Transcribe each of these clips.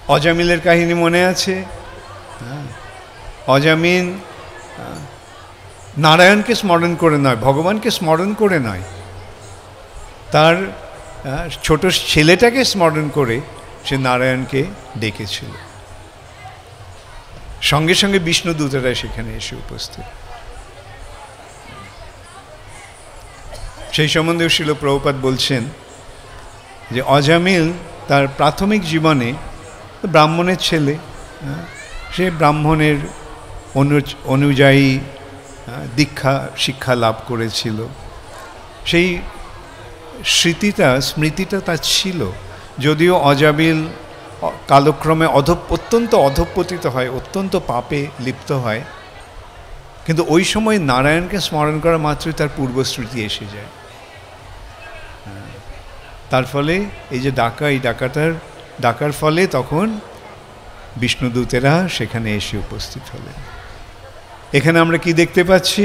অজামিলের কাহিনী মনে আছে? অজামিল নারায়ণকে স্মরণ করে নয়, ভগবানকে স্মরণ করে নয়, তার ছোট ছেলেটাকে স্মরণ করে সে নারায়ণকে ডেকেছিল। সঙ্গে সঙ্গে বিষ্ণুদূতেরা সেখানে এসে উপস্থিত। সেই সম্বন্ধেও শিল প্রভুপাদ বলছেন যে অজামিল তার প্রাথমিক জীবনে ব্রাহ্মণের ছেলে, সে ব্রাহ্মণের অনুযায়ী দীক্ষা শিক্ষা লাভ করেছিল, সেই স্মৃতিটা তার ছিল। যদিও অজামিল কালক্রমে অত্যন্ত অধঃপতিত হয়, অত্যন্ত পাপে লিপ্ত হয়, কিন্তু ওই সময় নারায়ণকে স্মরণ করা মাত্রই তার পূর্বস্মৃতি এসে যায়। তার ফলে এই যে ডাকার ফলে তখন বিষ্ণুদূতেরা সেখানে এসে উপস্থিত হলেন। এখানে আমরা কি দেখতে পাচ্ছি?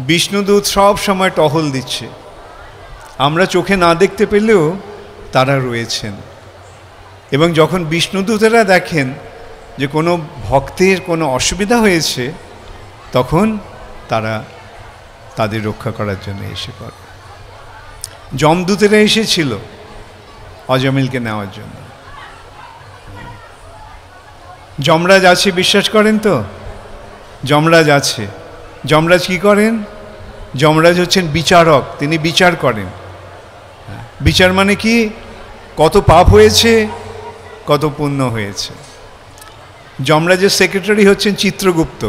বিষ্ণুদূত সব সময় টহল দিচ্ছে, আমরা চোখে না দেখতে পেলেও তারা রয়েছেন। এবং যখন বিষ্ণুদূতেরা দেখেন যে কোনো ভক্তের কোনো অসুবিধা হয়েছে, তখন তারা তাদের রক্ষা করার জন্য এসে পড়ে। যমদূতেরা এসেছিল অজামিলকে নেওয়ার জন্য। যমরাজ আছে, বিশ্বাস করেন তো? যমরাজ আছে। যমরাজ কি করেন? যমরাজ হচ্ছেন বিচারক, তিনি বিচার করেন। বিচার মানে কি? কত পাপ হয়েছে, কত পুণ্য হয়েছে। যমরাজের সেক্রেটারি হচ্ছেন চিত্রগুপ্ত।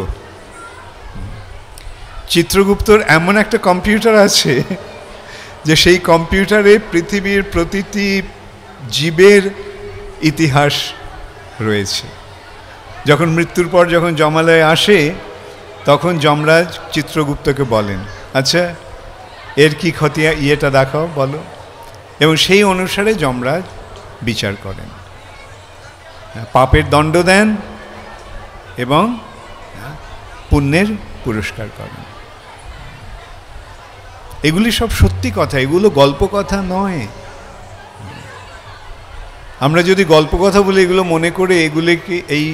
চিত্রগুপ্তর এমন একটা কম্পিউটার আছে যে সেই কম্পিউটারে পৃথিবীর প্রতিটি জীবের ইতিহাস রয়েছে। যখন মৃত্যুর পর যখন যমালয়ে আসে, তখন যমরাজ চিত্রগুপ্তকে বলেন, আচ্ছা এর কি ক্ষতি, ইয়েটা দেখাও, বলো। এবং সেই অনুসারে যমরাজ বিচার করেন, পাপের দণ্ড দেন এবং পুণ্যের পুরস্কার করেন। এগুলি সব সত্যি কথা, এগুলো গল্প কথা নয়। আমরা যদি গল্প কথা বলে এগুলো মনে করে এগুলিকে, এই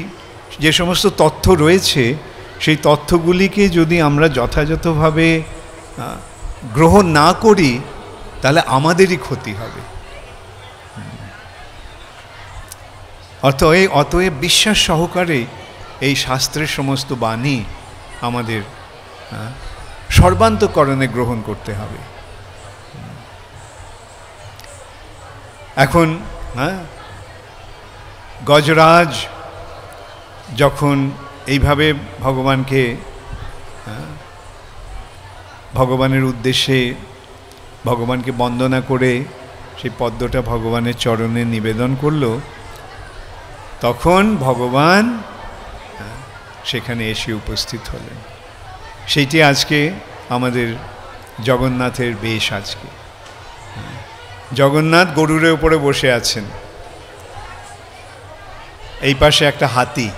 যে সমস্ত তথ্য রয়েছে সেই তথ্যগুলিকে যদি আমরা যথাযথভাবে গ্রহণ না করি, তাহলে আমাদেরই ক্ষতি হবে। অতএব বিশ্বাস সহকারে এই শাস্ত্রের সমস্ত বাণী আমাদের সর্বান্তকরণে গ্রহণ করতে হবে। এখন গজরাজ যখন এইভাবে ভগবানের উদ্দেশ্যে ভগবানকে বন্দনা করে সেই পদ্মটা ভগবানের চরণে নিবেদন করল, তখন ভগবান সেখানে এসে উপস্থিত হলেন। সেইটি আজকে আমাদের জগন্নাথের বেশ। আজকে জগন্নাথ গরুরের উপরে বসে আছেন, এই পাশে একটা হাতি,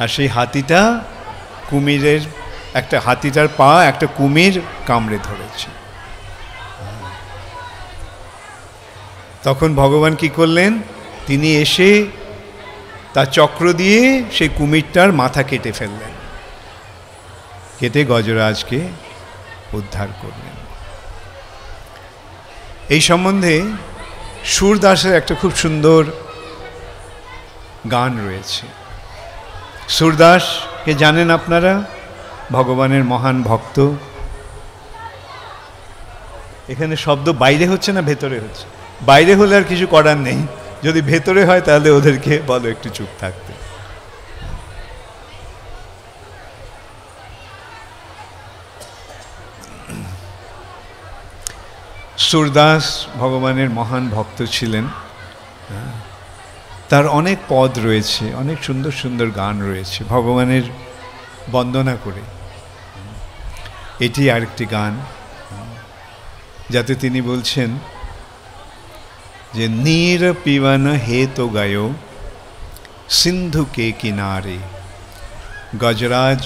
আর সেই হাতিটা কুমিরের, হাতিটার পা একটা কুমির কামড়ে ধরেছে। তখন ভগবান কি করলেন? তিনি এসে তার চক্র দিয়ে সেই কুমিরটার মাথা কেটে ফেললেন, কেটে গজরাজকে উদ্ধার করলেন। এই সম্বন্ধে সুরদাসের একটা খুব সুন্দর গান রয়েছে। সুরদাসকে জানেন আপনারা? ভগবানের মহান ভক্ত। এখানে শব্দ বাইরে হচ্ছে না ভেতরে হচ্ছে? বাইরে হলে আর কিছু করার নেই, যদি ভেতরে হয় তাহলে ওদেরকে বলো একটু চুপ থাকতে। সুরদাস ভগবানের মহান ভক্ত ছিলেন। তার অনেক পদ রয়েছে, অনেক সুন্দর সুন্দর গান রয়েছে ভগবানের বন্দনা করে। এটি আরেকটি গান, যাতে তিনি বলছেন যে নীর পিবন হেতো গায়ো সিন্ধু কে কিনারে। গজরাজ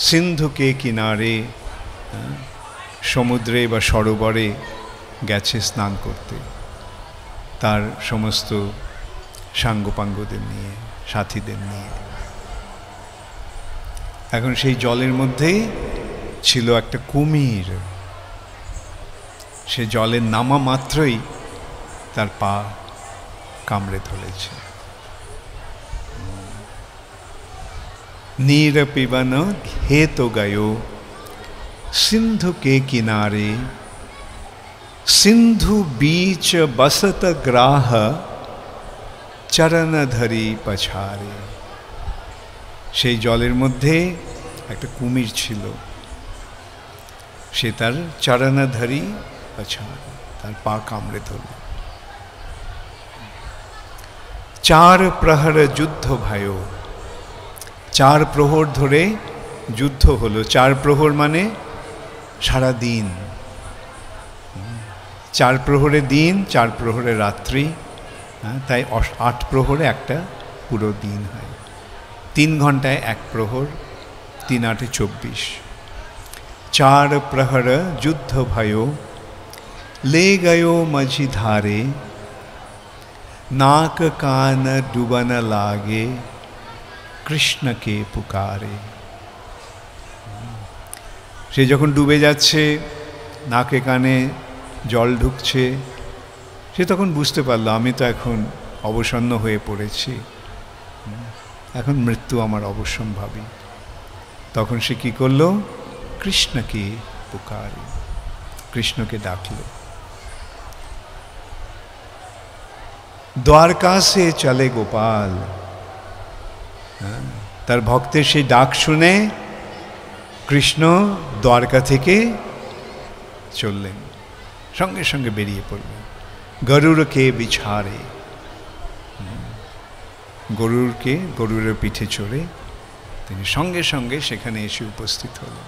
সিন্ধু কে কিনারে, সমুদ্রে বা সরোবরে গেছে স্নান করতে। তার সমস্ত সাঙ্গপাঙ্গদের নিয়ে, সাথীদের নিয়ে। এখন সেই জলের মধ্যেই ছিল একটা কুমির। সে জলের নামা মাত্রই তার পা কামড়ে ধরেছে। नीर पिबन हे तो गयो सिंधु के किनारे, सिंधु बीच बसत ग्राह चरण धरी पछारे। সেই জলের মধ্যে একটা কুমির ছিল, সে তার চরণধরি পছারে, তার পা কামড়ে ধরল। চার প্রহর যুদ্ধ ভয়, চার প্রহর ধরে যুদ্ধ হলো। চার প্রহর মানে সারা দিন, চার প্রহরে দিন, চার প্রহরে রাত্রি, তাই 8 প্রহরে একটা পুরো দিন হয়। 3 ঘন্টায় 1 প্রহর, 3 8 24। चार प्रहर युद्ध भयो, ले गयो मझी धारे, नाक कान डूबन लागे, कृष्ण के पुकारे। সে যখন ডুবে যাচ্ছে, নাকে কানে জল ঢুকছে, সে তখন বুঝতে পারল আমি তো এখন অবসন্ন হয়ে পড়েছি, এখন মৃত্যু আমার অবশ্যম্ভাবী। তখন সে কি করলো? কৃষ্ণকে পুকারে, কৃষ্ণকে ডাকল। দ্বারকা সে চলে গোপাল, তার ভক্তের সেই ডাক শুনে কৃষ্ণ দ্বারকা থেকে চললেন, সঙ্গে সঙ্গে বেরিয়ে পড়লেন। গরুরকে বিছাড়ে, গরুরের পিঠে চড়ে তিনি সঙ্গে সঙ্গে সেখানে এসে উপস্থিত হলেন।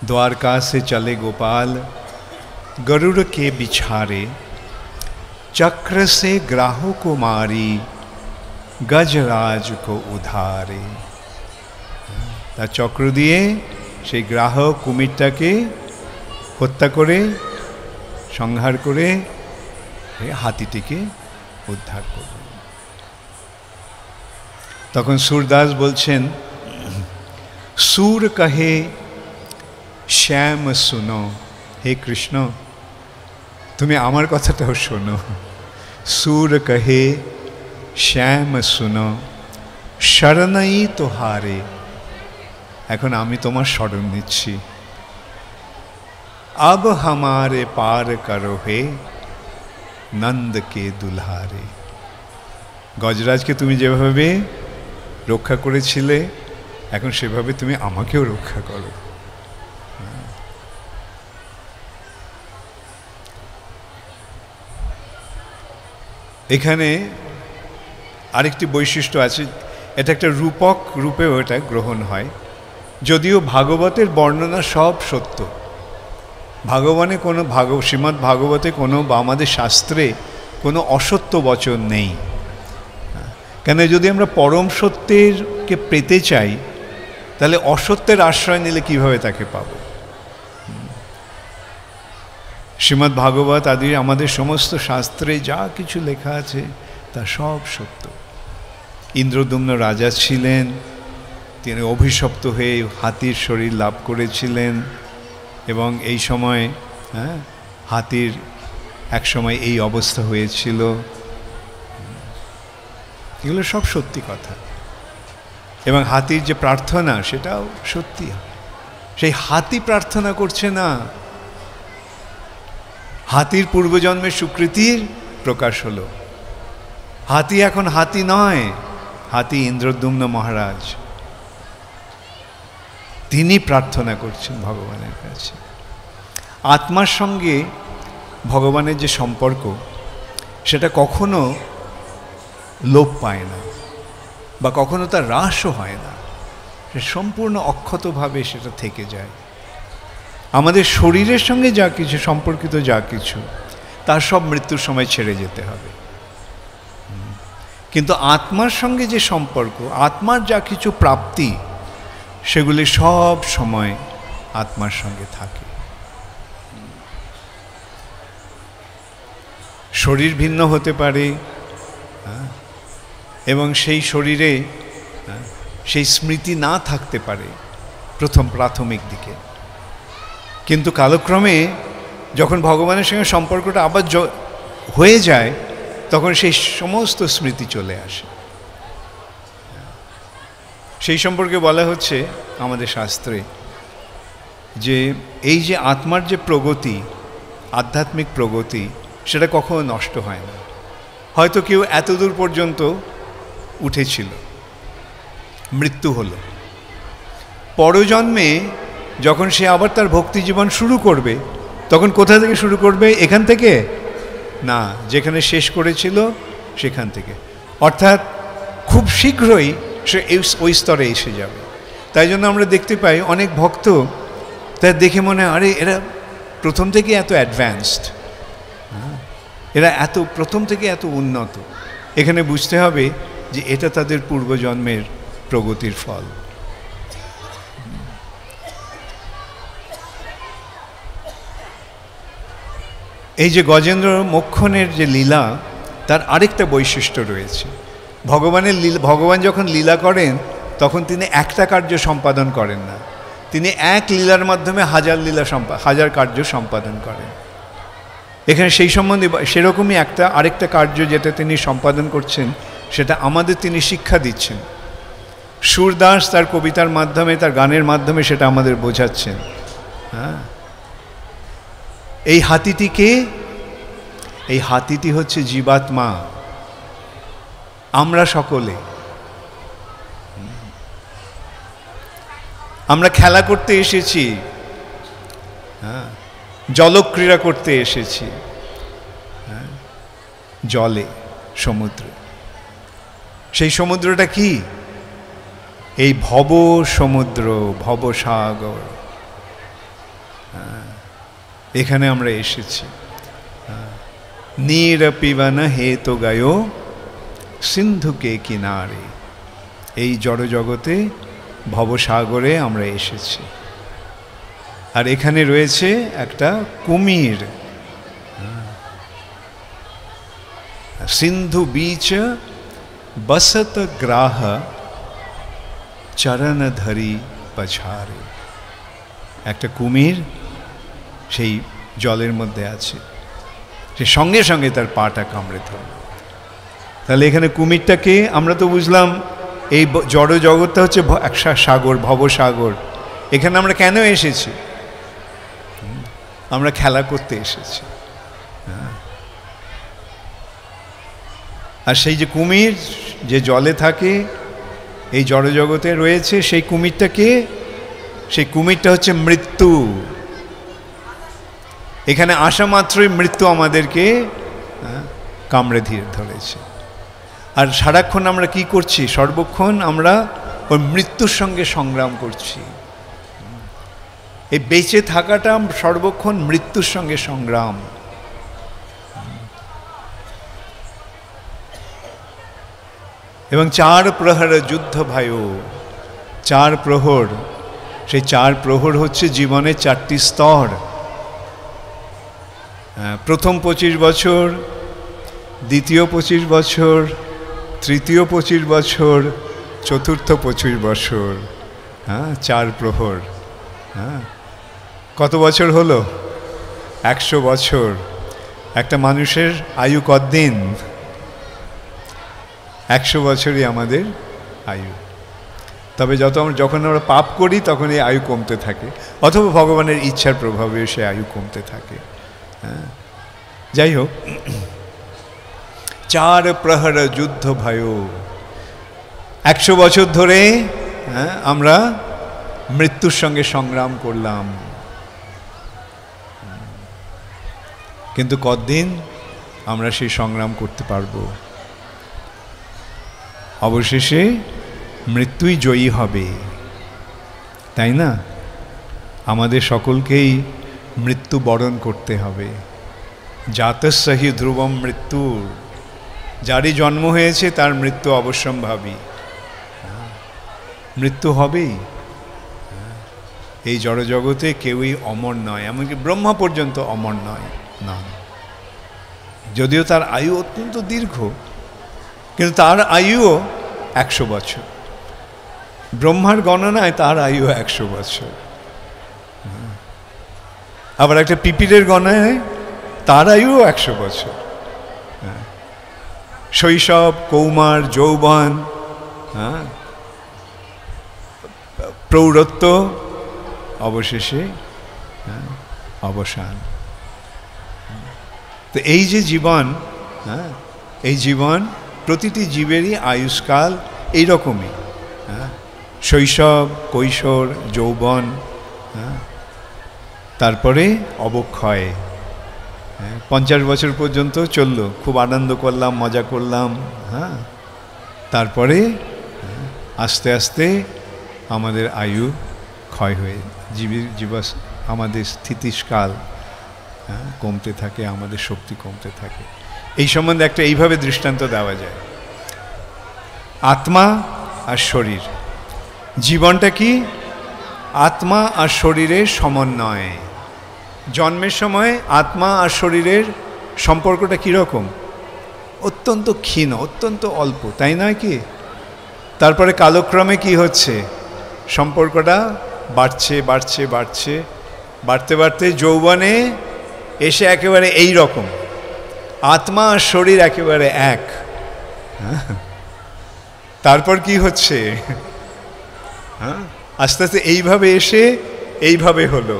द्वारका से चले गोपाल, गरुड़ के बिछारे, चक्र से ग्राहों को मारी, गजराज को उधारे। তার চক্র দিয়ে সেই গ্রাহক কুমিরটাকে হত্যা করে, সংহার করে হাতিটিকে উদ্ধার করলেন। তখন সুরদাস বলছেন, সুর কহে শ্যাম শুনো, হে কৃষ্ণ তুমি আমার কথাটাও শোনো। সুর কহে শ্যাম শুনো, শরণই তোহারে, এখন আমি তোমার শরণ নিচ্ছি। अब हमारे पार करो हे नंद के दुल्हारे। গজরাজকে তুমি যেভাবে রক্ষা করেছিলে, এখন সেভাবে তুমি আমাকেও রক্ষা করো। এখানে আরেকটি বৈশিষ্ট্য আছে, এটা একটা রূপক রূপেও এটা গ্রহণ হয়। যদিও ভাগবতের বর্ণনা সব সত্য, ভাগবনে কোনো শ্রীমদ্ ভাগবতে কোনো বা আমাদের শাস্ত্রে কোনো অসত্য বচন নেই। কেন, যদি আমরা পরম সত্যেরকে পেতে চাই তাহলে অসত্যের আশ্রয় নিলে কিভাবে তাকে পাব? শ্রীমদ্ ভাগবত আদি আমাদের সমস্ত শাস্ত্রে যা কিছু লেখা আছে তা সব সত্য। ইন্দ্রদ্যুম্ন রাজা ছিলেন, তিনি অভিশপ্ত হয়ে হাতির শরীর লাভ করেছিলেন, এবং এই সময় হাতির এক সময় এই অবস্থা হয়েছিল। এগুলো সব সত্যি কথা, এবং হাতির যে প্রার্থনা সেটাও সত্যি। সেই হাতি প্রার্থনা করছে না, হাতির পূর্বজন্মের সুকৃতির প্রকাশ হলো। হাতি এখন হাতি নয়, হাতি ইন্দ্রদ্যুম্ন মহারাজ, তিনি প্রার্থনা করছেন ভগবানের কাছে। আত্মার সঙ্গে ভগবানের যে সম্পর্ক সেটা কখনো লোপ পায় না, বা কখনো তার হ্রাসও হয় না, সে সম্পূর্ণ অক্ষতভাবে সেটা থেকে যায়। আমাদের শরীরের সঙ্গে যা কিছু সম্পর্কিত, যা কিছু তার সব মৃত্যুর সময় ছেড়ে যেতে হবে, কিন্তু আত্মার সঙ্গে যে সম্পর্ক, আত্মার যা কিছু প্রাপ্তি, সেগুলি সব সময় আত্মার সঙ্গে থাকে। শরীর ভিন্ন হতে পারে, এবং সেই শরীরে সেই স্মৃতি না থাকতে পারে প্রাথমিক দিকে, কিন্তু কালক্রমে যখন ভগবানের সঙ্গে সম্পর্কটা আবার হয়ে যায় তখন সেই সমস্ত স্মৃতি চলে আসে। সেই সম্পর্কে বলা হচ্ছে আমাদের শাস্ত্রে যে এই যে আত্মার যে প্রগতি, আধ্যাত্মিক প্রগতি, সেটা কখনো নষ্ট হয় না। হয়তো কেউ এতদূর পর্যন্ত উঠেছিল, মৃত্যু হলো, পরজন্মে যখন সে আবার তার ভক্তি জীবন শুরু করবে তখন কোথা থেকে শুরু করবে? এখান থেকে না, যেখানে শেষ করেছিল সেখান থেকে। অর্থাৎ খুব শীঘ্রই সে ওই স্তরে এসে যাবে। তাই জন্য আমরা দেখতে পাই অনেক ভক্ত, তার দেখে মনে হয় আরে এরা প্রথম থেকে এত অ্যাডভান্সড, এরা এত প্রথম থেকে এত উন্নত। এখানে বুঝতে হবে যে এটা তাদের পূর্বজন্মের প্রগতির ফল। এই যে গজেন্দ্র মোক্ষণের যে লীলা, তার আরেকটা বৈশিষ্ট্য রয়েছে। ভগবান যখন লীলা করেন তখন তিনি একটা কার্য সম্পাদন করেন না, তিনি এক লীলার মাধ্যমে হাজার কার্য সম্পাদন করেন। এখানে সেই সম্বন্ধে সেরকমই আরেকটা কার্য যেটা তিনি সম্পাদন করছেন, সেটা আমাদের তিনি শিক্ষা দিচ্ছেন। সুরদাস তার কবিতার মাধ্যমে, তার গানের মাধ্যমে সেটা আমাদের বোঝাচ্ছেন। হ্যাঁ, এই হাতিটিকে, এই হাতিটি হচ্ছে জীবাত্মা, আমরা সকলে। আমরা খেলা করতে এসেছি, হ্যাঁ, জলক্রীড়া করতে এসেছি, হ্যাঁ, জলে, সমুদ্রে। সেই সমুদ্রটা কি? এই ভব সমুদ্র, ভবসাগর। এখানে আমরা এসেছি। নীর পিবন হেতু গায় সিন্ধুকে কিনারে। এই জড়জগতে ভবসাগরে আমরা এসেছি। আর এখানে রয়েছে একটা কুমির। সিন্ধু বীচ বসত গ্রাহ চরণ ধরি পছারে। একটা কুমির সেই জলের মধ্যে আছে, সে সঙ্গে সঙ্গে তার পাটা কামড়ে ধরল। তাহলে এখানে কুমিরটাকে আমরা তো বুঝলাম এই জড় জগৎটা হচ্ছে একটা সাগর, ভবসাগর। এখানে আমরা কেন এসেছি? আমরা খেলা করতে এসেছি। আর সেই যে কুমির যে জলে থাকে, এই জড়জগতে রয়েছে, সেই কুমিরটাকে, সেই কুমিরটা হচ্ছে মৃত্যু। এখানে আসা মাত্রই মৃত্যু আমাদেরকে কামড়ে ধরেছে। আর সারাক্ষণ আমরা কি করছি? সর্বক্ষণ আমরা ওই মৃত্যুর সঙ্গে সংগ্রাম করছি। এই বেঁচে থাকাটা সর্বক্ষণ মৃত্যুর সঙ্গে সংগ্রাম। এবং 4 প্রহর যুদ্ধ ভায়, 4 প্রহর, সেই 4 প্রহর হচ্ছে জীবনের 4টি স্তর। প্রথম 25 বছর, দ্বিতীয় 25 বছর, তৃতীয় 25 বছর, চতুর্থ 25 বছর। হ্যাঁ, 4 প্রহর। হ্যাঁ, কত বছর হলো? 100 বছর। একটা মানুষের আয়ু কতদিন? 100 বছরই আমাদের আয়ু। তবে যখন আমরা পাপ করি তখন এই আয়ু কমতে থাকে, অথবা ভগবানের ইচ্ছার প্রভাবে সে আয়ু কমতে থাকে। হ্যাঁ, যাই হোক, 4 প্রহর যুদ্ধ ভয়। 100 বছর ধরে আমরা মৃত্যুর সঙ্গে সংগ্রাম করলাম, কিন্তু কতদিন আমরা সেই সংগ্রাম করতে পারবো? অবশেষে মৃত্যুই জয়ী হবে, তাই না? আমাদের সকলকেই মৃত্যু বরণ করতে হবে। জাতস্যহি ধ্রুবম মৃত্যু, যারই জন্ম হয়েছে তার মৃত্যু অবশ্যম্ভাবী। মৃত্যু হবেই। এই জড়জগতে কেউই অমর নয়, এমনকি ব্রহ্মা পর্যন্ত অমর নয়। না, যদিও তার আয়ু অত্যন্ত দীর্ঘ, কিন্তু তার আয়ুও 100 বছর। ব্রহ্মার গণনায় তার আয়ু 100 বছর। আবার একটা পিপিলের গণনায় তার আয়ুও 100 বছর। শৈশব, কৌমার, যৌবন, প্রৌঢ়ত্ব, অবশেষে অবসান। তো এই যে জীবন, এই জীবন প্রতিটি জীবেরই আয়ুষ্কাল এইরকমই। শৈশব, কৈশোর, যৌবন, তারপরে অবক্ষয়। 50 বছর পর্যন্ত চললো, খুব আনন্দ করলাম, মজা করলাম, তারপরে আস্তে আস্তে আমাদের আয়ু ক্ষয় হয়ে আমাদের স্থিতিকাল কমতে থাকে, আমাদের শক্তি কমতে থাকে। এই সম্বন্ধে একটা এইভাবে দৃষ্টান্ত দেওয়া যায়। আত্মা আর শরীর, জীবনটা কি? আত্মা আর শরীরের সমন্বয়। জন্মের সময় আত্মা আর শরীরের সম্পর্কটা কীরকম? অত্যন্ত ক্ষীণ, অত্যন্ত অল্প, তাই নয় কি? তারপরে কালক্রমে কি হচ্ছে? সম্পর্কটা বাড়ছে বাড়ছে বাড়ছে, বাড়তে বাড়তে যৌবনে এসে একেবারে এই রকম, আত্মা আর শরীর একেবারে এক। তারপর কি হচ্ছে? আস্তে আস্তে এইভাবে এসে এইভাবে হলো,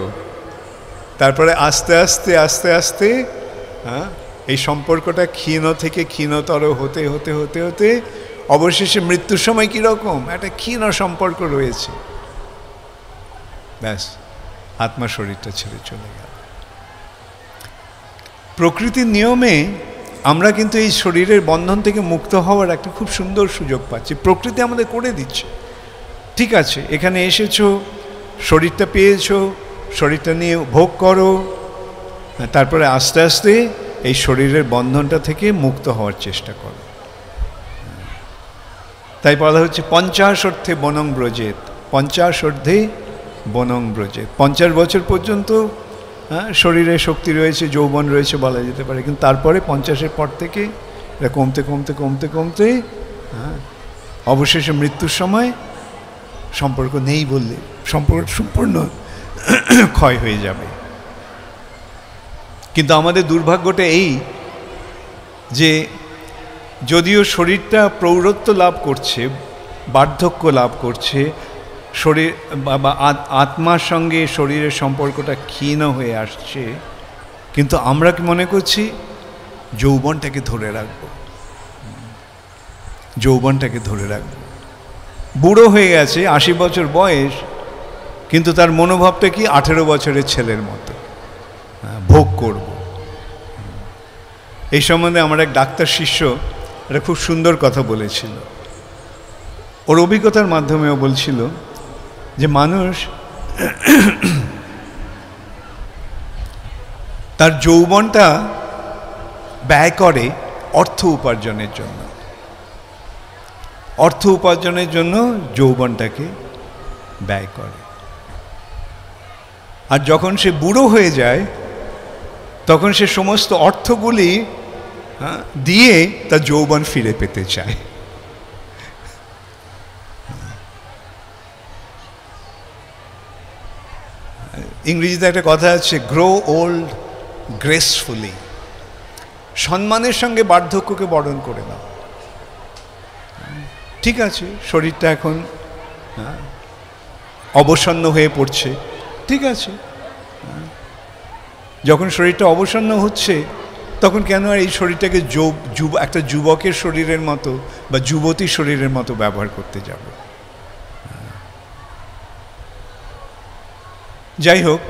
তারপরে আস্তে আস্তে আস্তে আস্তে এই সম্পর্কটা ক্ষীণ থেকে ক্ষীণতর হতে হতে হতে হতে অবশেষে মৃত্যুর সময় কীরকম একটা ক্ষীণ সম্পর্ক রয়েছে, ব্যাস আত্মা শরীরটা ছেড়ে চলে গেল। প্রকৃতির নিয়মে আমরা কিন্তু এই শরীরের বন্ধন থেকে মুক্ত হওয়ার একটা খুব সুন্দর সুযোগ পাচ্ছি, প্রকৃতি আমাদের করে দিচ্ছে। ঠিক আছে, এখানে এসেছো, শরীরটা পেয়েছো, শরীরটা নিয়ে ভোগ করো, তারপরে আস্তে আস্তে এই শরীরের বন্ধনটা থেকে মুক্ত হওয়ার চেষ্টা করো। তাই বলা হচ্ছে 50 অর্থে বনং ব্রজেত, 50 অর্ধে বনং ব্রজেত। 50 বছর পর্যন্ত শরীরে শক্তি রয়েছে, যৌবন রয়েছে বলা যেতে পারে, কিন্তু তারপরে 50-এর পর থেকে এটা কমতে কমতে কমতে কমতে অবশেষে মৃত্যুর সময় সম্পর্ক নেই বললে সম্পর্ক সম্পূর্ণ ক্ষয় হয়ে যাবে। কিন্তু আমাদের দুর্ভাগ্যটা এই যে যদিও শরীরটা প্রৌঢ়ত্ব লাভ করছে, বার্ধক্য লাভ করছে, শরীর বা আত্মার সঙ্গে শরীরের সম্পর্কটা ক্ষীণ হয়ে আসছে, কিন্তু আমরা কি মনে করছি যৌবনটাকে ধরে রাখবো, যৌবনটাকে ধরে রাখবো। বুড়ো হয়ে গেছে, 80 বছর বয়স, কিন্তু তার মনোভাবটা কি 18 বছরের ছেলের মতো, ভোগ করব। এই সম্বন্ধে আমার এক ডাক্তার শিষ্য একটা খুব সুন্দর কথা বলেছিল, ওর অভিজ্ঞতার মাধ্যমেও বলছিল যে মানুষ তার যৌবনটা ব্যয় করে অর্থ উপার্জনের জন্য, অর্থ উপার্জনের জন্য যৌবনটাকে ব্যয় করে। আর যখন সে বুড়ো হয়ে যায় তখন সে সমস্ত অর্থগুলি দিয়ে তার যৌবন ফিরে পেতে চায়। ইংরেজিতে একটা কথা আছে, গ্রো ওল্ড গ্রেসফুলি, সম্মানের সঙ্গে বার্ধক্যকে বরণ করে নাও। ঠিক আছে, শরীরটা এখন অবসন্ন হয়ে পড়ছে, ঠিক আছে, যখন শরীরটা অবসন্ন হচ্ছে তখন কেন আর এই শরীরটাকে একটা যুবকের শরীরের মতো বা যুবতীর শরীরের মতো ব্যবহার করতে যাব? যাই হোক,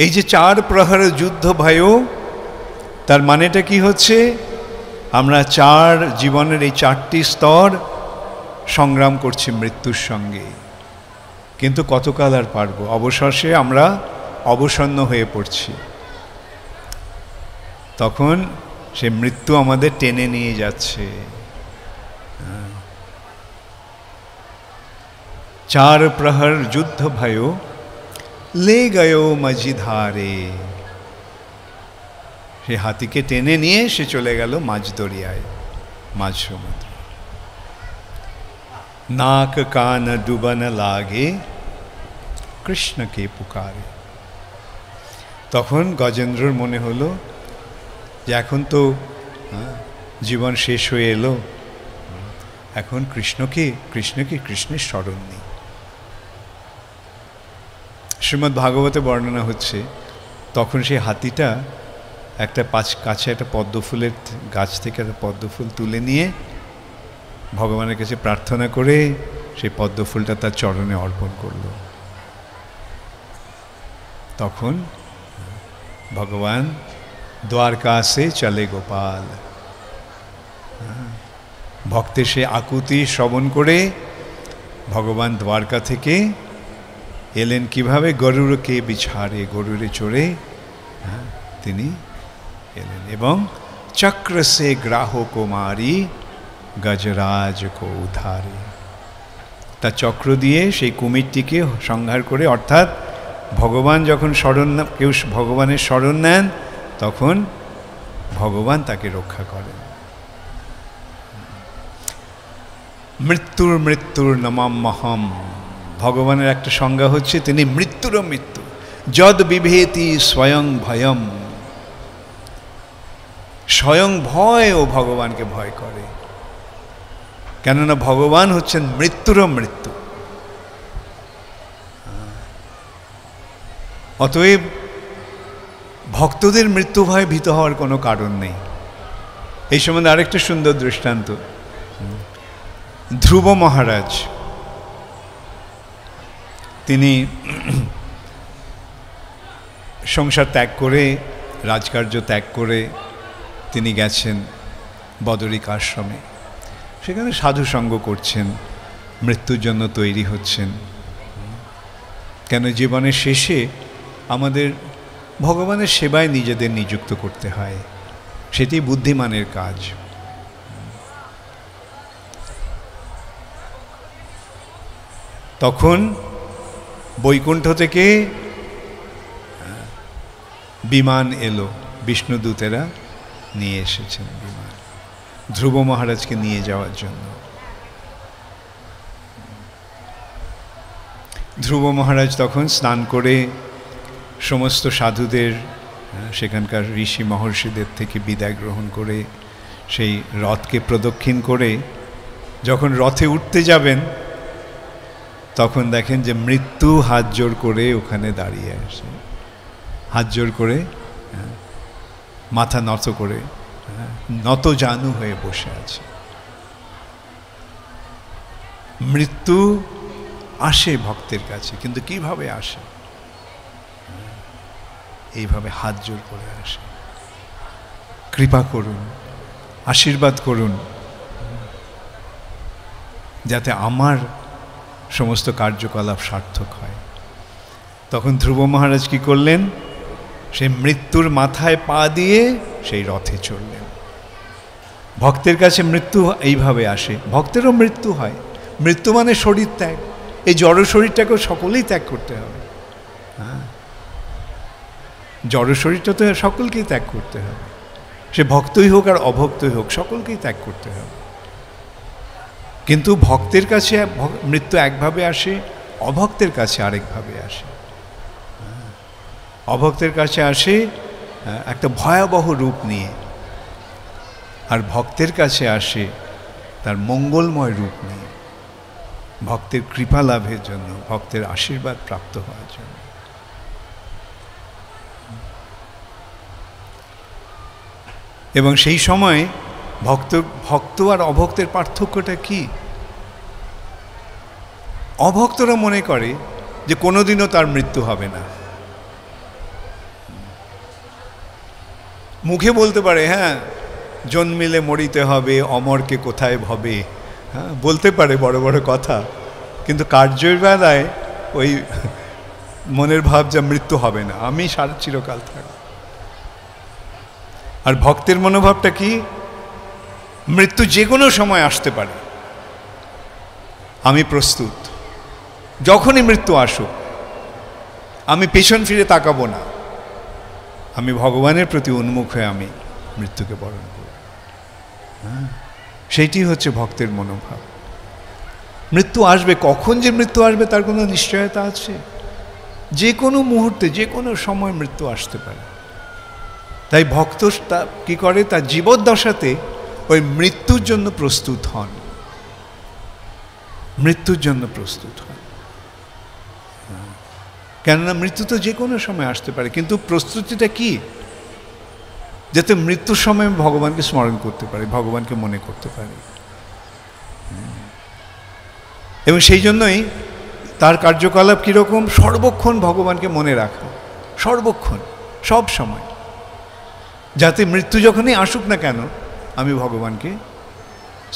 এই যে 4 প্রহর যুদ্ধ ভাইও, তার মানেটা কি হচ্ছে? আমরা জীবনের এই 4টি স্তর সংগ্রাম করছি মৃত্যুর সঙ্গে, কিন্তু কতকাল আর পারবো? অবশেষে আমরা অবসন্ন হয়ে পড়ছি, তখন সে মৃত্যু আমাদের টেনে নিয়ে যাচ্ছে। 4 প্রহর যুদ্ধ भयो ले गयो मझधारे। সেই হাতিকে টেনে নিয়ে সে চলে গেল মাঝ দরিয়ায়, মাঝ সমুদ্র। নাক কান ডুবান লাগে কৃষ্ণকে পুকারে। তখন গজেন্দ্রর মনে হলো যে এখন তো জীবন শেষ হয়ে এলো, এখন কৃষ্ণের স্মরণ নেই। শ্রীমদ্ ভাগবতে বর্ণনা হচ্ছে তখন সেই হাতিটা একটা কাছে একটা পদ্মফুলের গাছ থেকে একটা পদ্মফুল তুলে নিয়ে ভগবানের কাছে প্রার্থনা করে সেই পদ্মফুলটা তার চরণে অর্পণ করল। তখন ভগবান দ্বারকা সে চলে গোপাল, ভক্তের সে আকুতি শ্রবণ করে ভগবান দ্বারকা থেকে এলেন কিভাবে, গরুরকে বিছাড়ে, গরুরে চড়ে তিনি এলেন এবং চক্র সে গ্রাহ কুমারী গজরাজ কো উদ্ধারে। তার চক্র দিয়ে সেই কুমিরটিকে সংহার করে, অর্থাৎ ভগবান যখন কেউ ভগবানের শরণ নেন তখন ভগবান তাকে রক্ষা করেন। মৃত্যুর নমাম্যহম, ভগবানের একটা সংজ্ঞা হচ্ছে তিনি মৃত্যুরও মৃত্যু। যদ বিভেতি স্বয়ং ভয়ম, স্বয়ং ভয় ও ভগবানকে ভয় করে, কেননা ভগবান হচ্ছেন মৃত্যুরও মৃত্যু। অতএব ভক্তদের মৃত্যু ভয়ে ভীত হওয়ার কোনো কারণ নেই। এই সম্বন্ধে আরেকটা সুন্দর দৃষ্টান্ত, ধ্রুব মহারাজ তিনি সংসার ত্যাগ করে, রাজকার্য ত্যাগ করে তিনি গেছেন বদরিক আশ্রমে, সেখানে সাধু সঙ্গ করছেন, মৃত্যুর জন্য তৈরি হচ্ছেন। কেন জীবনের শেষে আমাদের ভগবানের সেবায় নিজেদের নিযুক্ত করতে হয়, সেটি বুদ্ধিমানের কাজ। তখন বৈকুণ্ঠ থেকে বিমান এলো, বিষ্ণুদূতেরা নিয়ে এসেছেন বিমান ধ্রুব মহারাজকে নিয়ে যাওয়ার জন্য। ধ্রুব মহারাজ তখন স্নান করে সমস্ত সাধুদের, সেখানকার ঋষি মহর্ষিদের থেকে বিদায় গ্রহণ করে সেই রথকে প্রদক্ষিণ করে যখন রথে উঠতে যাবেন তখন দেখেন যে মৃত্যু হাত জোড় করে ওখানে দাঁড়িয়ে আসে, হাত জোড় করে, মাথা নত করে, নত জানু হয়ে বসে আছে। মৃত্যু আসে ভক্তের কাছে, কিন্তু কিভাবে আসে? এইভাবে হাত জোড় করে আসে, কৃপা করুন, আশীর্বাদ করুন, যাতে আমার সমস্ত কার্যকলাপ সার্থক হয়। তখন ধ্রুব মহারাজ কি করলেন? সেই মৃত্যুর মাথায় পা দিয়ে সেই রথে চললেন। ভক্তের কাছে মৃত্যু এইভাবে আসে, ভক্তেরও মৃত্যু হয়। মৃত্যু মানে শরীর ত্যাগ, এই জড় শরীরটাকেও সকলেই ত্যাগ করতে হবে। হ্যাঁ, জড় শরীরটা তো সকলকেই ত্যাগ করতে হবে, সে ভক্তই হোক আর অভক্তই হোক, সকলকেই ত্যাগ করতে হবে। কিন্তু ভক্তের কাছে মৃত্যু একভাবে আসে, অভক্তের কাছে আরেকভাবে আসে। অভক্তের কাছে আসে একটা ভয়াবহ রূপ নিয়ে, আর ভক্তের কাছে আসে তার মঙ্গলময় রূপ নিয়ে, ভক্তের কৃপা লাভের জন্য, ভক্তের আশীর্বাদ প্রাপ্ত হওয়ার জন্য। এবং সেই সময় ভক্ত আর অভক্তের পার্থক্যটা কি? অভক্তরা মনে করে যে কোনোদিনও তার মৃত্যু হবে না, মুখে বলতে পারে হ্যাঁ জন্মিলে মরিতে হবে, অমরকে কোথায় ভবে, হ্যাঁ বলতে পারে বড় বড় কথা, কিন্তু কার্যের বেলায় ওই মনের ভাব যে মৃত্যু হবে না, আমি সারা চিরকাল থাকব। আর ভক্তের মনোভাবটা কি? মৃত্যু যে কোনো সময় আসতে পারে, আমি প্রস্তুত, যখনই মৃত্যু আসুক আমি পেছন ফিরে তাকাবো না, আমি ভগবানের প্রতি উন্মুখ হয়ে আমি মৃত্যুকে বরণ করব। সেইটি হচ্ছে ভক্তের মনোভাব। মৃত্যু আসবে, কখন যে মৃত্যু আসবে তার কোনো নিশ্চয়তা আছে? যে কোনো মুহূর্তে, যে কোনো সময় মৃত্যু আসতে পারে। তাই ভক্ত তা কী করে, তার জীবদ্দশাতে ওই মৃত্যুর জন্য প্রস্তুত হন, মৃত্যুর জন্য প্রস্তুত হন। কেননা মৃত্যু তো যে কোনো সময় আসতে পারে, কিন্তু প্রস্তুতিটা কি? যাতে মৃত্যুর সময় ভগবানকে স্মরণ করতে পারে, ভগবানকে মনে করতে পারে। এবং সেই জন্যই তার কার্যকলাপ কীরকম, সর্বক্ষণ ভগবানকে মনে রাখা, সর্বক্ষণ, সব সময়, যাতে মৃত্যু যখনই আসুক না কেন আমি ভগবানকে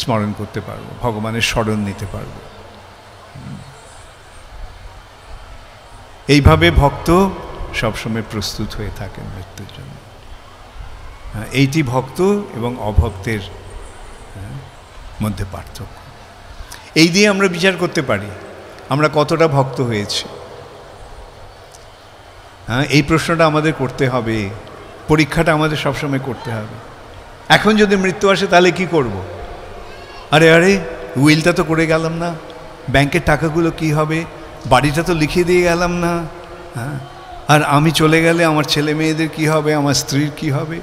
স্মরণ করতে পারবো, ভগবানের স্মরণ নিতে পারবো। এইভাবে ভক্ত সবসময় প্রস্তুত হয়ে থাকেন মৃত্যুর জন্য। এইটি ভক্ত এবং অভক্তের মধ্যে পার্থক্য। এই দিয়ে আমরা বিচার করতে পারি আমরা কতটা ভক্ত হয়েছি। এই প্রশ্নটা আমাদের করতে হবে, পরীক্ষাটা আমাদের সবসময় করতে হবে। এখন যদি মৃত্যু আসে তাহলে কি করব? আরে উইলটা তো করে গেলাম না, ব্যাংকের টাকাগুলো কি হবে, বাড়িটা তো লিখিয়ে দিয়ে গেলাম না, আর আমি চলে গেলে আমার ছেলে মেয়েদের কি হবে, আমার স্ত্রীর কি হবে।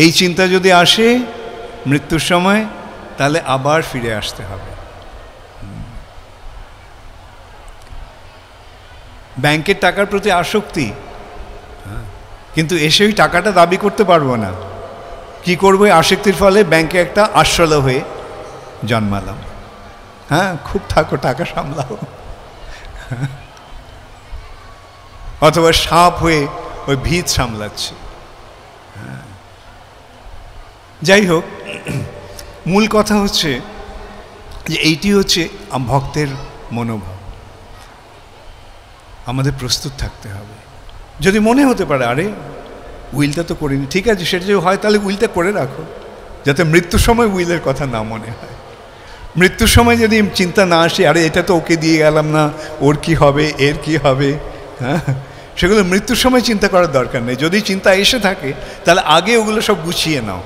এই চিন্তা যদি আসে মৃত্যুর সময়, তাহলে আবার ফিরে আসতে হবে। ব্যাংকের টাকার প্রতি আসক্তি, কিন্তু এসে ওই টাকাটা দাবি করতে পারবো না। কি করবো? আসক্তির ফলে ব্যাংকে একটা আশ্রয় হয়ে জন্মালাম। খুব থাকো, টাকা সামলাও। অথবা সাপ হয়ে ওই ভিত সামলাচ্ছে। যাই হোক, মূল কথা হচ্ছে যে এইটি হচ্ছে ভক্তের মনোভাব। আমাদের প্রস্তুত থাকতে হবে। যদি মনে হতে পারে আরে উইলটা তো করিনি, ঠিক আছে, সেটা যদি হয় তাহলে উইলটা করে রাখো, যাতে মৃত্যুর সময় উইলের কথা না মনে হয়। মৃত্যুর সময় যদি চিন্তা না আসে আরে এটা তো ওকে দিয়ে গেলাম না, ওর কি হবে, এর কি হবে, সেগুলো মৃত্যুর সময় চিন্তা করার দরকার নেই। যদি চিন্তা এসে থাকে তাহলে আগে ওগুলো সব গুছিয়ে নাও,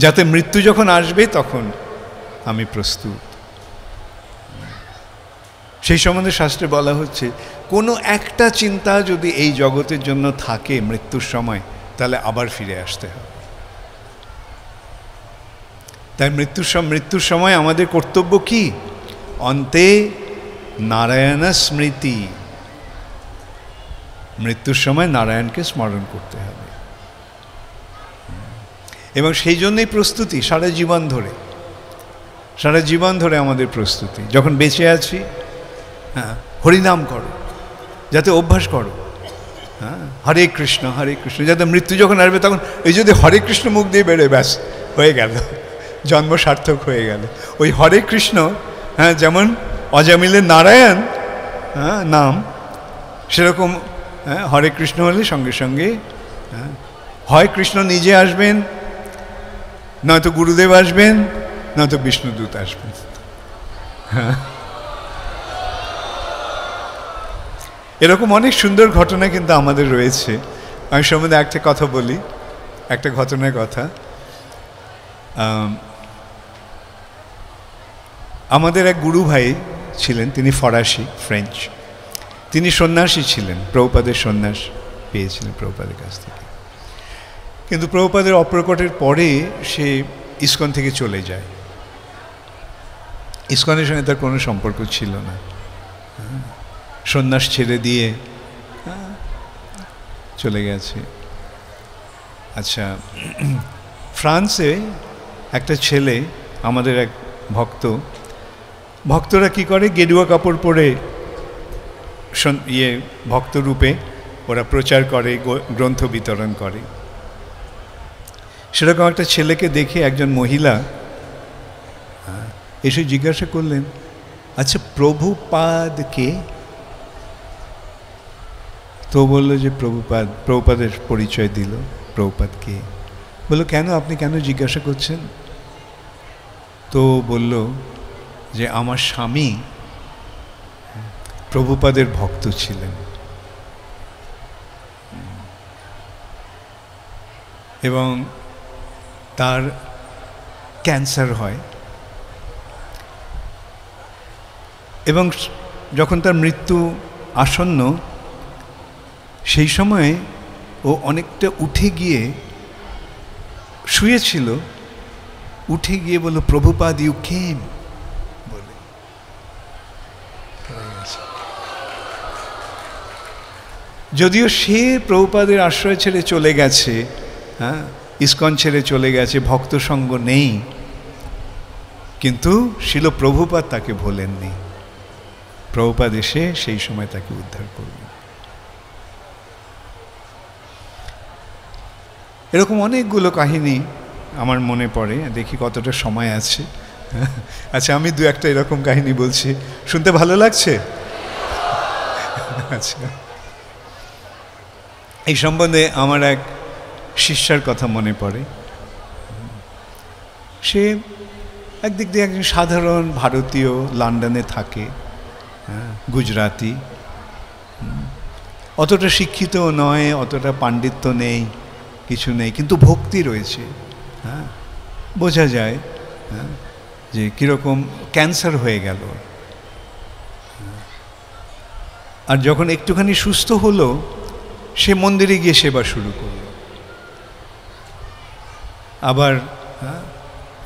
যাতে মৃত্যু যখন আসবে তখন আমি প্রস্তুত। সেই সম্বন্ধে শাস্ত্রে বলা হচ্ছে কোনো একটা চিন্তা যদি এই জগতের জন্য থাকে মৃত্যুর সময়, তাহলে আবার ফিরে আসতে হবে। তাই মৃত্যুর সময় আমাদের কর্তব্য কি? অন্তে নারায়ণ স্মৃতি। মৃত্যুর সময় নারায়ণকে স্মরণ করতে হবে। এবং সেই জন্যই প্রস্তুতি সারা জীবন ধরে আমাদের প্রস্তুতি। যখন বেঁচে আছি হরিনাম করো, যাতে অভ্যাস করো, হরে কৃষ্ণ হরে কৃষ্ণ, যাতে মৃত্যু যখন আসবে তখন এই যদি হরে কৃষ্ণ মুখ দিয়ে বেরোয়, ব্যাস হয়ে গেল, জন্ম সার্থক হয়ে গেল। ওই হরে কৃষ্ণ, যেমন অজামিলের নারায়ণ নাম, সেরকম হরে কৃষ্ণ হলে সঙ্গে সঙ্গে হয় কৃষ্ণ নিজে আসবেন, নয়তো গুরুদেব আসবেন, নয়তো বিষ্ণুদূত আসবেন। এরকম অনেক সুন্দর ঘটনা কিন্তু আমাদের রয়েছে। আমি সম্বন্ধে একটা কথা বলি, একটা ঘটনার কথা। আমাদের এক গুরু ভাই ছিলেন, তিনি ফরাসি, ফ্রেঞ্চ। তিনি সন্ন্যাসী ছিলেন, প্রভুপাদের সন্ন্যাস পেয়েছিলেন প্রভুপাদের কাছ থেকে। কিন্তু প্রভুপাদের অপ্রকটের পরে সে ইসকন থেকে চলে যায়। ইসকনের সঙ্গে তার কোনো সম্পর্ক ছিল না, সন্ন্যাস ছেড়ে দিয়ে চলে গেছে। আচ্ছা, ফ্রান্সে একটা ছেলে, আমাদের এক ভক্তরা কি করে, গেরুয়া কাপড় পরে ভক্তরূপে ওরা প্রচার করে, গ্রন্থ বিতরণ করে। সেরকম একটা ছেলেকে দেখে একজন মহিলা এসে জিজ্ঞাসা করলেন, আচ্ছা প্রভুপাদ কে? তো বললো যে প্রভুপাদের পরিচয় দিল। প্রভুপাদ কে? বললো কেন, আপনি কেন জিজ্ঞাসা করছেন? তো বলল যে আমার স্বামী প্রভুপাদের ভক্ত ছিলেন। এবং তার ক্যান্সার হয়, এবং যখন তার মৃত্যু আসন্ন সেই সময়ে ও অনেকটা উঠে গিয়ে শুয়েছিল, উঠে গিয়ে বলল, প্রভুপাদ ইউ কেম বলে। যদিও সে প্রভুপাদের আশ্রয় ছেড়ে চলে গেছে, হ্যাঁ, ইস্কন ছেড়ে চলে গেছে, ভক্ত সঙ্গ নেই, কিন্তু শিল প্রভুপাদ তাকে ভোলেননি। প্রভুপাদ এসে সেই সময় তাকে উদ্ধার করলেন। এরকম অনেকগুলো কাহিনী আমার মনে পড়ে, দেখি কতটা সময় আছে। আচ্ছা, আমি দু একটা এরকম কাহিনী বলছি, শুনতে ভালো লাগছে? আচ্ছা, এই সম্বন্ধে আমার এক শিষ্যার কথা মনে পড়ে। সে একদিক দিয়ে একজন সাধারণ ভারতীয়, লন্ডনে থাকে, গুজরাটি, অতটা শিক্ষিতও নয়, অতটা পাণ্ডিত্য নেই, কিছু নেই, কিন্তু ভক্তি রয়েছে। হ্যাঁ, বোঝা যায় যে কীরকম ক্যান্সার হয়ে গেল। আর যখন একটুখানি সুস্থ হলো, সে মন্দিরে গিয়ে সেবা শুরু করল। আবার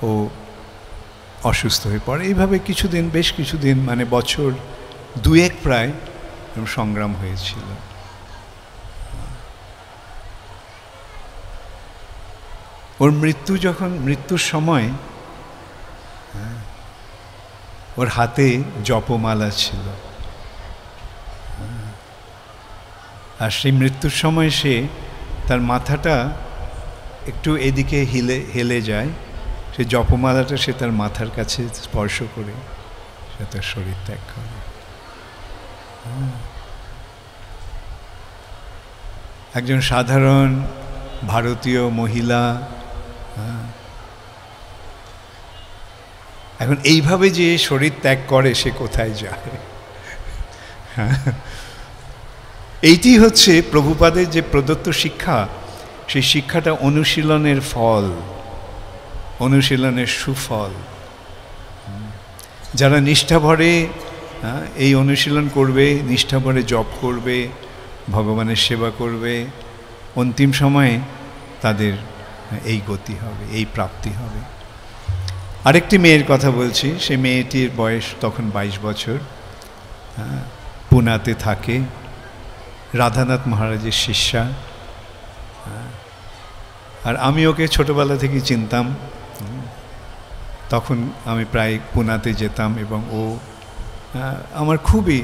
ও অসুস্থ হয়ে পড়ে। এইভাবে কিছুদিন, বেশ কিছুদিন, মানে বছর দুয়েক প্রায় সংগ্রাম হয়েছিল। ওর মৃত্যুর সময় ওর হাতে জপমালা ছিল, আর সেই মৃত্যুর সময় সে তার মাথাটা একটু এদিকে হেলে যায়, সে জপমালাটা সে তার মাথার কাছে স্পর্শ করে সে তার শরীর ত্যাগ করে। একজন সাধারণ ভারতীয় মহিলা, এখন এইভাবে যে শরীর ত্যাগ করে, সে কোথায় যায়? এইটি হচ্ছে প্রভুপাদের যে প্রদত্ত শিক্ষা, সেই শিক্ষাটা অনুশীলনের ফল, অনুশীলনের সুফল। যারা নিষ্ঠাভরে এই অনুশীলন করবে, নিষ্ঠাভরে জপ করবে, ভগবানের সেবা করবে, অন্তিম সময়ে তাদের এই গতি হবে, এই প্রাপ্তি হবে। আরেকটি মেয়ের কথা বলছি। সেই মেয়েটির বয়স তখন 22 বছর, পুনাতে থাকে, রাধানাথ মহারাজের শিষ্যা। আর আমি ওকে ছোটোবেলা থেকেই চিনতাম। তখন আমি প্রায় পুনাতে যেতাম, এবং ও আমার খুবই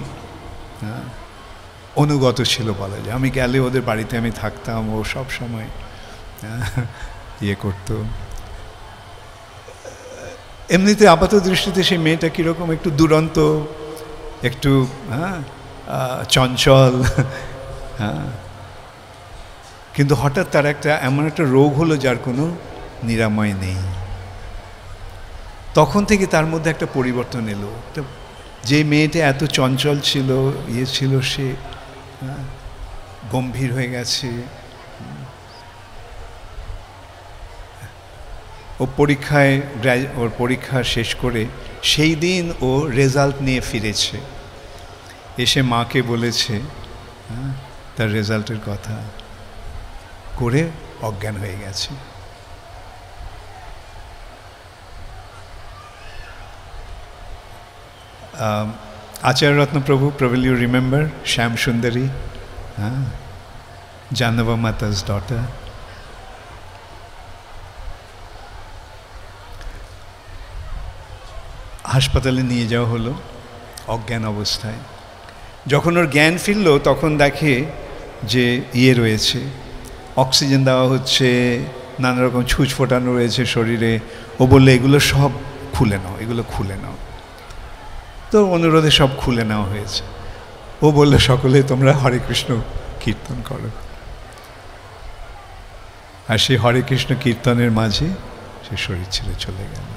অনুগত ছিল বলা যায়। আমি গেলে ওদের বাড়িতে আমি থাকতাম, ও সব সময় ইয়ে করতো। এমনিতে আপাত দৃষ্টিতে সেই মেয়েটা কীরকম, একটু দুরন্ত, একটু চঞ্চল, কিন্তু হঠাৎ তার এমন একটা রোগ হলো যার কোনো নিরাময় নেই। তখন থেকে তার মধ্যে একটা পরিবর্তন এলো। যে মেয়েটা এত চঞ্চল ছিল, ইয়ে ছিল, সে গম্ভীর হয়ে গেছে। ও ওর পরীক্ষা শেষ করে সেই দিন ও রেজাল্ট নিয়ে ফিরেছে, এসে মাকে বলেছে তার রেজাল্টের কথা, করে অজ্ঞান হয়ে গেছে। Acharya Ratna Prabhu, probably you remember Shyam Sundari, Janava Mata's daughter. হাসপাতালে নিয়ে যাওয়া হলো অজ্ঞান অবস্থায়। যখন ওর জ্ঞান ফিরল, তখন দেখে যে ইয়ে রয়েছে, অক্সিজেন দেওয়া হচ্ছে, নানা রকম ছুঁচ ফোটানো রয়েছে শরীরে। ও বললে, এগুলো সব খুলে নাও, এগুলো খুলে নাও। তো অনুরোধে সব খুলে নেওয়া হয়েছে। ও বলল, সকলে তোমরা হরে কৃষ্ণ কীর্তন করো। আর সেই হরে কৃষ্ণ কীর্তনের মাঝে সে শরীর ছেড়ে চলে গেল।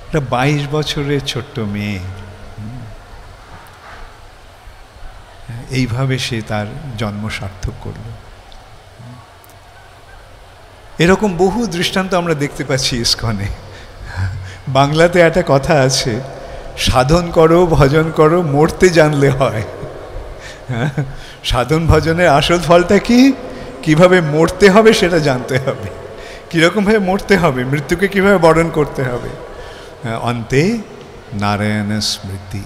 একটা 22 বছরের ছোট্ট মেয়ে, এইভাবে সে তার জন্ম সার্থক করল। এরকম বহু দৃষ্টান্ত আমরা দেখতে পাচ্ছি ইস্কনে। বাংলাতে একটা কথা আছে, সাধন করো ভজন করো মরতে জানলে হয়। সাধন ভজনের আসল ফলটা কি? কিভাবে মরতে হবে সেটা জানতে হবে, কীরকমভাবে মরতে হবে, মৃত্যুকে কিভাবে বরণ করতে হবে। অন্তে নারায়ণ স্মৃতি,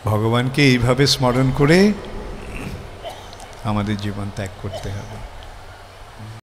ভগবানকে এইভাবে স্মরণ করে আমাদের জীবন ত্যাগ করতে হবে।